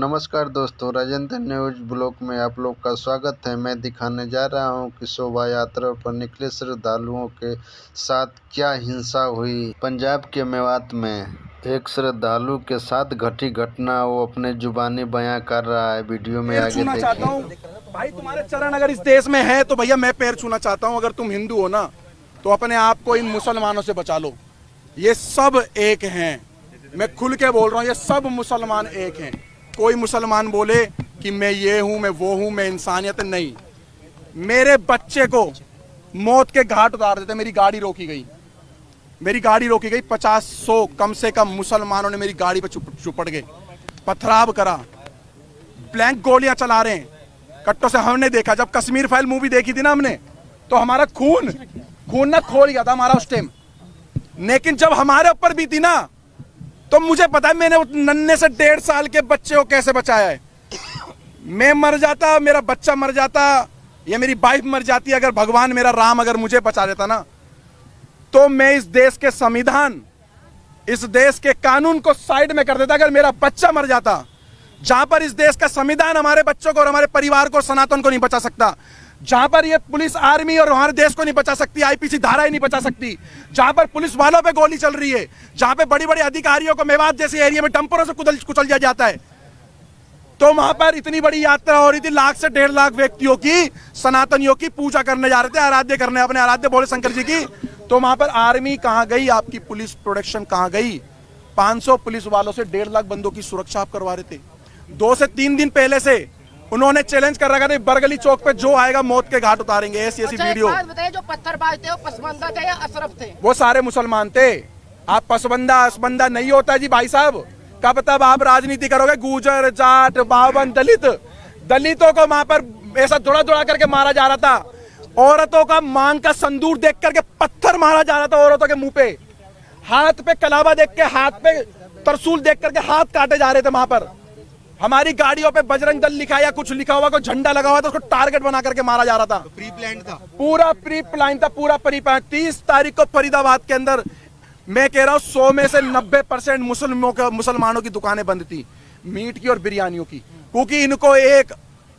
नमस्कार दोस्तों, Rajendra news blog में आप लोग का स्वागत है। मैं दिखाने जा रहा हूं कि शोभा यात्रा पर निकले श्रद्धालुओं के साथ क्या हिंसा हुई। पंजाब के मेवात में एक श्रद्धालु के साथ घटी घटना वो अपने जुबानी बयां कर रहा है। वीडियो में आगे देखिए। भाई तुम्हारे चरण अगर इस देश में है तो भैया मैं पैर छूना चाहता हूं। अगर तुम हिंदू हो ना तो अपने आप को इन मुसलमानों से बचा लो। ये सब एक हैं, मैं खुल के बोल रहा हूं, ये सब मुसलमान एक हैं। कोई मुसलमान बोले कि मैं ये हूं, मैं वो हूं, मैं इंसानियत नहीं। मेरे बच्चे को मौत के घाट उतार देते। मेरी गाड़ी रोकी गई, 50-100 कम से कम मुसलमानों ने मेरी गाड़ी पर चुपड़ गए, पथराव करा, ब्लैंक गोलियां चला रहे हैं कट्टों से। हमने देखा जब कश्मीर फाइल मूवी देखी थी ना हमने, तो हमारा खून ना खोल गया था हमारा उस टाइम। लेकिन जब हमारे ऊपर भी थी ना, तो मुझे पता है मैंने उस नन्हे से 1.5 साल के बच्चे को कैसे बचाया है। मैं मर जाता, मेरा बच्चा मर जाता, या मेरी वाइफ मर जाती, अगर भगवान मेरा राम अगर मुझे बचा देता ना, तो मैं इस देश के संविधान, इस देश के कानून को साइड में कर देता। अगर मेरा बच्चा मर जाता, जहां पर इस देश का संविधान हमारे बच्चों को और हमारे परिवार को, सनातन को नहीं बचा सकता, जहां पर ये पुलिस आर्मी और हमारे देश को नहीं बचा सकती, आईपीसी धारा ही नहीं बचा सकती, जहां पर पुलिस वालों पे गोली चल रही है, जहां पे बड़ी बड़ी अधिकारियों को मेवात जैसे एरिया में डंपरों से कुचल दिया जाता है, तो वहां पर इतनी बड़ी यात्रा हो रही थी। 1 से 1.5 लाख व्यक्तियों की, सनातनियों की पूजा करने जा रहे थे, आराध्य करने, अपने आराध्य भोले शंकर जी की। तो वहां पर आर्मी कहां गई, आपकी पुलिस प्रोटेक्शन कहां गई? 500 पुलिस वालों से 1.5 लाख बंदों की सुरक्षा आप करवा रहे थे। 2 से 3 दिन पहले से उन्होंने चैलेंज कर रखा था, बरगली चौक पे जो आएगा मौत के घाट उतारेंगे। ऐसी वीडियो। जो पत्थर बाजते हो पसबंदा थे या अशरफ थे? वो सारे मुसलमान थे। आप पसबंदा नहीं होता जी भाई साहब। कब तब आप राजनीति करोगे? गुजर, जाट, बावन, दलितों को वहां पर ऐसा दौड़ा करके मारा जा रहा था। औरतों का मांग का संदूर देख करके पत्थर मारा जा रहा था औरतों के मुंह पे। हाथ पे कलावा देख के, हाथ पे तरसूल देख करके हाथ काटे जा रहे थे वहां पर। हमारी गाड़ियों पे बजरंग दल लिखा या कुछ लिखा हुआ, कोई झंडा लगा हुआ था, उसको टारगेट बना करके मारा जा रहा था। प्री प्लान था, पूरा प्री प्लान था, पूरा प्री प्लान। 30 तारीख को फरीदाबाद के अंदर, मैं कह रहा हूं 100 में से 90% मुसलमानों की दुकानें बंद थी, मीट की और बिरयानियों की, क्योंकि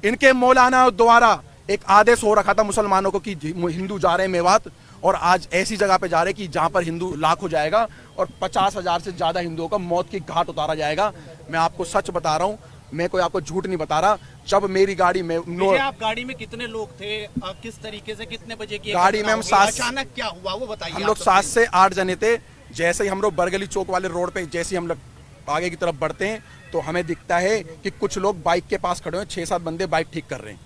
इनके मौलाना द्वारा एक आदेश हो रखा था मुसलमानों को कि हिंदू जा रहे हैं मेवात, और आज ऐसी जगह पे जा रहे कि जहां पर हिंदू लाख हो जाएगा और 50,000 से ज्यादा हिंदुओं का मौत की घाट उतारा जाएगा। मैं आपको सच बता रहा हूं, मैं कोई आपको झूठ नहीं बता रहा। जब मेरी गाड़ी में आप गाड़ी में कितने लोग थे, किस तरीके से, कितने बजे की गाड़ी में हम 7, अचानक क्या हुआ वो बताइए। हम लोग 7 से 8 जने थे। जैसे ही हम लोग बरगली चौक वाले रोड पे जैसे ही हम लोग आगे की तरफ बढ़ते हैं, तो हमें दिखता है कि कुछ लोग बाइक के पास खड़े हैं, 6-7 बंदे बाइक ठीक कर रहे हैं।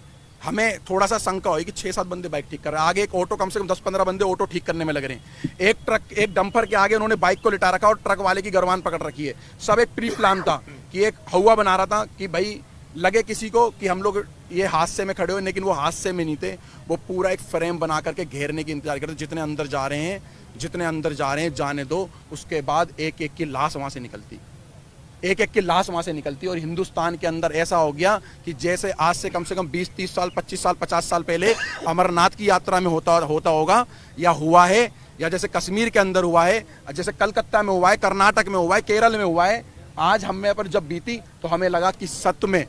हमें थोड़ा सा शंका हुई कि 6-7 बंदे बाइक ठीक कर रहे हैं। आगे एक ऑटो, कम से कम 10-15 बंदे ऑटो ठीक करने में लग रहे हैं। एक ट्रक, एक डंपर के आगे उन्होंने बाइक को लिटा रखा और ट्रक वाले की गर्वान पकड़ रखी है। सब एक प्री प्लान था कि एक हवा बना रहा था कि भाई लगे किसी को कि हम लोग ये हादसे में खड़े हुए, लेकिन वो हादसे में नहीं थे। वो पूरा एक फ्रेम बना करके घेरने की इंतजार करते, जितने अंदर जा रहे हैं जाने दो। उसके बाद एक एक की लाश वहां से निकलती, और हिंदुस्तान के अंदर ऐसा हो गया कि जैसे आज से कम 20-30 साल, 25 साल, 50 साल पहले अमरनाथ की यात्रा में होता होगा या हुआ है, या जैसे कश्मीर के अंदर हुआ है, जैसे कलकत्ता में हुआ है, कर्नाटक में हुआ है, केरल में हुआ है। आज हमें पर जब बीती तो हमें लगा कि सच में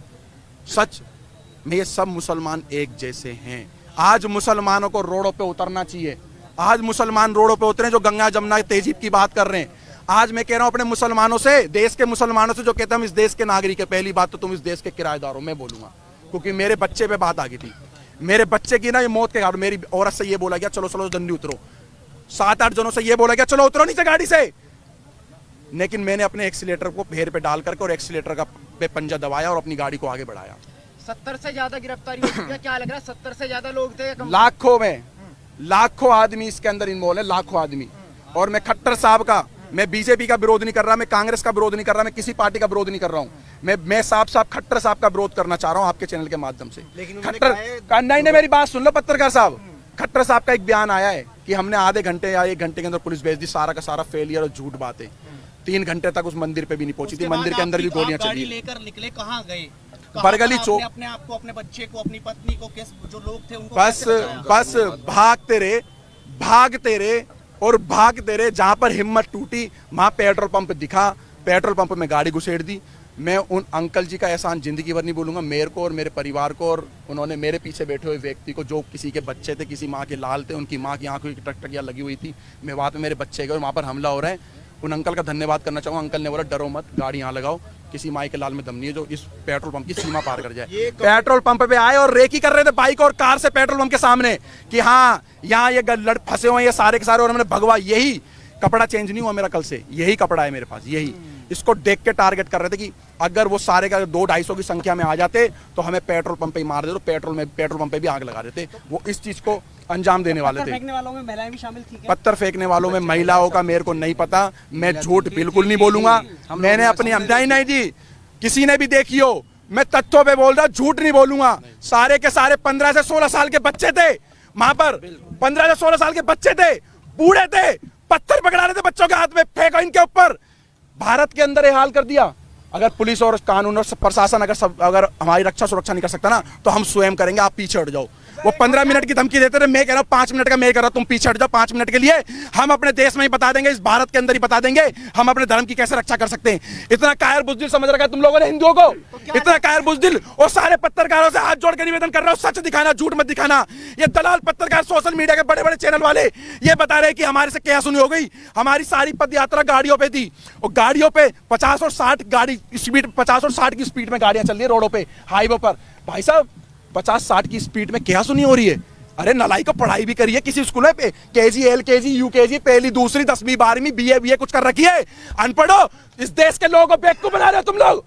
ये सब मुसलमान एक जैसे हैं। आज मुसलमानों को रोडों पे उतरना चाहिए। आज मुसलमान रोडों पे उतरे जो गंगा जमुना तहजीब की बात कर रहे हैं। आज मैं कह रहा हूं अपने मुसलमानों से, देश के मुसलमानों से, जो कहते हैं हम इस देश के नागरिक है, पहली बात तो तुम इस देश के किराएदार हो। मैं बोलूंगा क्योंकि मेरे बच्चे पे बात आ गई थी, मेरे बच्चे की ना ये मौत के घाट। मेरी औरत से ये बोला गया चलो जल्दी उतरो, 7-8 जनों से ये बोला गया चलो उतरो नीचे गाड़ी से। लेकिन मैंने अपने एक्सीलेटर को पैर पे डाल करके और एक्सीलेटर का पे पंजा दबाया और अपनी गाड़ी को आगे बढ़ाया। 70 से ज्यादा गिरफ्तारी हो चुकी है। क्या लग रहा है 70 से ज्यादा लोग थे? लाखों आदमी इसके अंदर इन्वॉल्व है, लाखों आदमी। और मैं खट्टर साहब का, मैं बीजेपी का विरोध नहीं कर रहा, मैं कांग्रेस का विरोध नहीं कर रहा, मैं किसी पार्टी का विरोध नहीं कर रहा हूं। मैं साफ खट्टर साहब का विरोध करना चाह रहा हूं आपके चैनल के माध्यम से। खट्टर नहीं, मेरी बात सुन लो पत्रकार साहब। खट्टर साहब का एक बयान आया है कि हमने आधे घंटे या 1 घंटे के अंदर पुलिस भेज दी, सारा का सारा फेलियर और झूठ बात है। 3 घंटे तक उस मंदिर पे भी नहीं पहुंची थी, मंदिर के अंदर भी गोलियां चली। लेकर निकले कहां गए? बरगली चौक। अपने आप को, अपने बच्चे को, अपनी पत्नी को, जो लोग थे उनको बस भागते रहे। जहां पर हिम्मत टूटी वहां पेट्रोल पंप दिखा, पेट्रोल पंप में गाड़ी घुसेड़ दी। मैं उन अंकल जी का एहसान जिंदगी भर नहीं भूलूंगा। मेरे को और मेरे परिवार को, और उन्होंने मेरे पीछे बैठे हुए व्यक्ति को, जो किसी के बच्चे थे, किसी माँ के लाल थे, उनकी माँ की आंखों की टकटकियाँ लगी हुई थी, मैं वहाँ पे मेरे बच्चे गए और वहाँ पर हमला हो रहा है। उन अंकल का धन्यवाद करना चाहूँगा। अंकल ने बोला डरो मत, गाड़ी यहाँ लगाओ, किसी माई के लाल में दम नहीं है जो इस पेट्रोल पंप की सीमा पार कर जाए। पेट्रोल पंप पे आए और रेकी कर रहे थे बाइक और कार से पेट्रोल पंप के सामने कि हाँ यहाँ ये लड़ फंसे हुए हैं ये सारे के सारे, और मैंने भगवा, यही कपड़ा चेंज नहीं हुआ मेरा कल से, यही कपड़ा है मेरे पास, यही। इसको देख के टारगेट कर रहे थे कि अगर वो सारे का 200-250 की संख्या में आ जाते तो हमें पेट्रोल पंप पे ही मार देते, तो पेट्रोल पंप पे भी आग लगा देते। वो इस चीज को अंजाम देने वाले थे। पत्थर फेंकने वालों में महिलाएं भी शामिल थी क्या? पत्थर फेंकने वालों में महिलाओं का मेरे को नहीं पता, मैं झूठ बिल्कुल नहीं बोलूंगा। मैंने अपनी नहीं जी, किसी ने भी देखी हो, मैं तथ्यों पे बोल रहा, झूठ नहीं बोलूंगा। सारे के सारे 15 से 16 साल के बच्चे थे वहां पर, 15 से 16 साल के बच्चे थे, बूढ़े थे, पत्थर पकड़ा रहे थे बच्चों के हाथ में, फेंको इनके ऊपर। भारत के अंदर ये हाल कर दिया। अगर पुलिस और कानून और प्रशासन अगर हमारी रक्षा सुरक्षा नहीं कर सकता ना, तो हम स्वयं करेंगे, आप पीछे हट जाओ। वो 15 मिनट की धमकी देते थे, मैं कह रहा हूँ 5 मिनट का मैं कह रहा हूँ, तुम पीछे हट जाओ 5 मिनट के लिए। हम अपने देश में ही बता देंगे, इस भारत के अंदर ही बता देंगे हम अपने धर्म की कैसे रक्षा कर सकते हैं। इतना कायर बुजदिल समझ रखा है तुम लोगों ने हिंदुओं को, इतना कायर बुजदिल। और सारे पत्रकारों से हाथ जोड़ के निवेदन कर रहा हूँ, सच दिखाना, झूठ मत दिखाना। ये दलाल पत्रकार, सोशल मीडिया के बड़े बड़े चैनल वाले ये बता रहे कि हमारे से क्या सुनी हो गई। हमारी सारी पद यात्रा गाड़ियों पे थी, और गाड़ियों पे 50 और 60 गाड़ी स्पीड, 50 और 60 की स्पीड में गाड़ियां चल रही है रोडों पे, हाईवे पर। भाई साहब 50-60 की स्पीड में क्या सुनी हो रही है? अरे नलाई को पढ़ाई भी करिए किसी स्कूल में, केजी, एलकेजी, यूकेजी, पहली, दूसरी, 10वीं, 12वीं, बीए कुछ कर रखी है। अनपढ़ो, इस देश के लोगों को बेवकूफ बना रहे हो तुम लोग।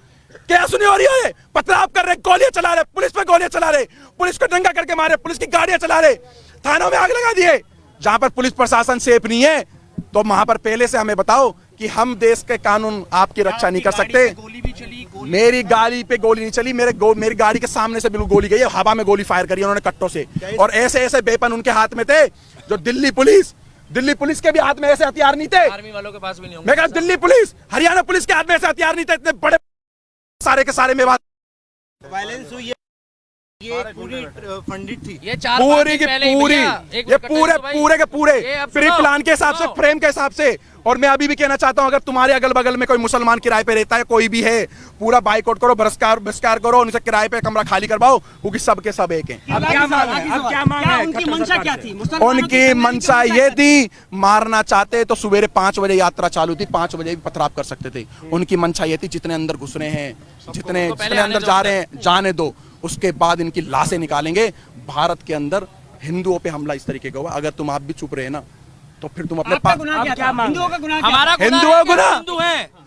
क्या सुनी हो रही है? पथराव कर रहे, गोलियां चला रहे, पुलिस पे गोलियां चला रहे, पुलिस को दंगा करके मारे, पुलिस की गाड़ियां चला रहे, थानों में आग लगा दिए। जहां पर पुलिस प्रशासन सेफ नहीं है, तो वहां पर पहले से हमें बताओ कि हम देश के कानून आपकी रक्षा नहीं कर सकते। गोली भी चली, मेरी गाड़ी पे गोली नहीं चली, मेरी गाड़ी के सामने से बिल्कुल गोली गई है, हवा में गोली फायर करी उन्होंने कट्टों से। और ऐसे ऐसे वेपन उनके हाथ में थे, जो दिल्ली पुलिस के भी हाथ में ऐसे हथियार नहीं थे। आर्मी वालों के पास भी नहीं होंगे। मैं कहा दिल्ली पुलिस, हरियाणा पुलिस के हाथ में ऐसे हथियार नहीं थे, इतने बड़े सारे के सारे में बात वायलेंस हुई है, ये पूरी फंडित थी, ये 4 पूरी की पूरी, ये पूरे के पूरे प्री प्लान के हिसाब से, फ्रेम के हिसाब से। और मैं अभी भी कहना चाहता हूं, अगर तुम्हारे अगल बगल में कोई मुसलमान किराए पे रहता है, कोई भी है, पूरा बाइकआउट करो, बहिष्कार करो, उनसे किराए पे कमरा खाली करवाओ, क्योंकि सबके सब एक हैं। अब क्या मांग है? उनकी मंशा क्या थी? उनकी मंशा ये थी, मारना चाहते तो सवेरे 5 बजे यात्रा चालू थी, 5 बजे भी पथराव कर सकते थे। उनकी मंशा ये थी, जितने अंदर घुस रहे हैं, जितने अंदर जा रहे हैं, जाने दो, उसके बाद इनकी लाशें निकालेंगे। भारत के अंदर हिंदुओं पे हमला इस तरीके का हुआ। अगर तुम आप भी चुप रहे ना, तो फिर तुम अपने आपका गुनाह क्या था? हिंदुओं का गुनाह क्या था? हमारा हिंदुओं गुना,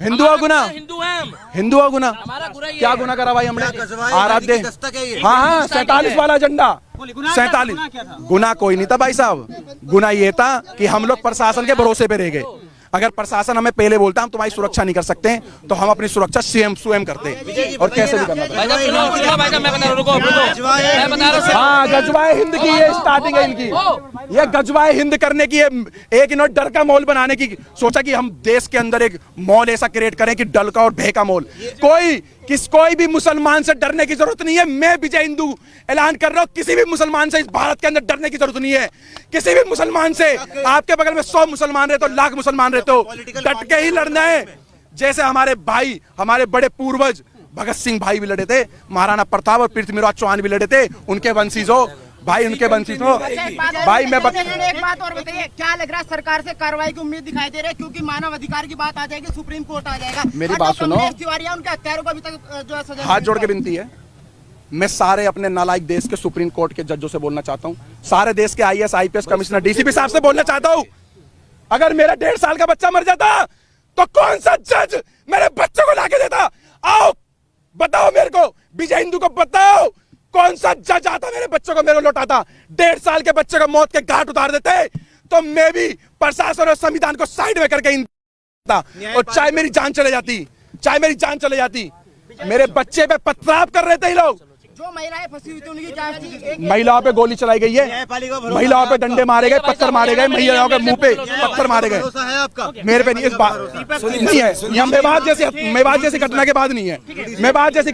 हिंदुओं गुना, हिंदू हैं हम। हिंदुओं गुना, हमारा गुनाह ये क्या है। गुना करा भाई हमने? गजवाए आराध्य, की दस्तक है ये। हाँ 47 वाला झंडा, बोलिए, गुनाह क्या था? 47। गुनाह क्या था? गुना कोई नहीं था भाई साहब, गुना ये था कि हम लोग प्रशासन के भरोसे पे रह गए। अगर प्रशासन हमें पहले बोलता हम तुम्हारी सुरक्षा नहीं कर सकते, तो हम अपनी सुरक्षा स्वयं करते, और कैसे भी करना पड़ेगा। हाँ, गजवाए हिंद की ये स्टार्टिंग है इनकी, ये गजवाए हिंद करने की, एक इन्होंने डर का मॉल बनाने की सोचा कि हम देश के अंदर एक मॉल ऐसा क्रिएट करें कि डर का और भय का मॉल। कोई भी मुसलमान से डरने की जरूरत नहीं है। मैं विजय हिंदू ऐलान कर रहा हूं, किसी भी मुसलमान से इस भारत के अंदर डरने की जरूरत नहीं है। किसी भी मुसलमान से, आपके बगल में 100 मुसलमान रहते हो, लाख मुसलमान रहते हो, डट के ही लड़ना है। जैसे हमारे भाई, हमारे बड़े पूर्वज भगत सिंह भाई भी लड़े थे, महाराणा प्रताप और पृथ्वीराज चौहान भी लड़े थे, उनके वंशीज हो भाई, उनके वंशीज हो भाई। मैं एक बात और बताइए, क्या लग रहा है सरकार से कार्रवाई की उम्मीद दिखाई दे रही है? क्योंकि मानव अधिकार की बात आ जाएगी, सुप्रीम कोर्ट आ जाएगा। मेरी बात सुनो, उनके हत्यारों को अभी तक जो है सजा, हाथ जोड़ के विनती है, मैं सारे अपने नालायक देश के सुप्रीम कोर्ट के जजों से बोलना चाहता हूं, सारे देश के IAS IPS कमिश्नर DCP साहब से बोलना चाहता हूं, अगर मेरा 1.5 साल का बच्चा मर जाता तो कौन सा जज मेरे बच्चे को लाके देता? आओ बताओ मेरे को, विजय हिंदू को बताओ, कौन सा जज आता मेरे बच्चों को मेरे को लौटाता? 1.5 साल के बच्चे को मौत के घाट उतार देते, तो मैं भी प्रशासन और संविधान को साइड में करके और चाहे मेरी जान चले जाती, मेरे बच्चे पे पथराव कर रहे थे ये लोग। जो महिलाएं फंसी हुई थी उनकी जांच, महिलाओं पे गोली चलाई गई है, महिलाओं पे डंडे मारे गए, पत्थर मारे गए, महिलाओं के मुंह पे पत्थर मारे गए। मेरे पे नहीं, इस बात नहीं है, मेवात जैसी घटना के बाद नहीं है, मेवात जैसी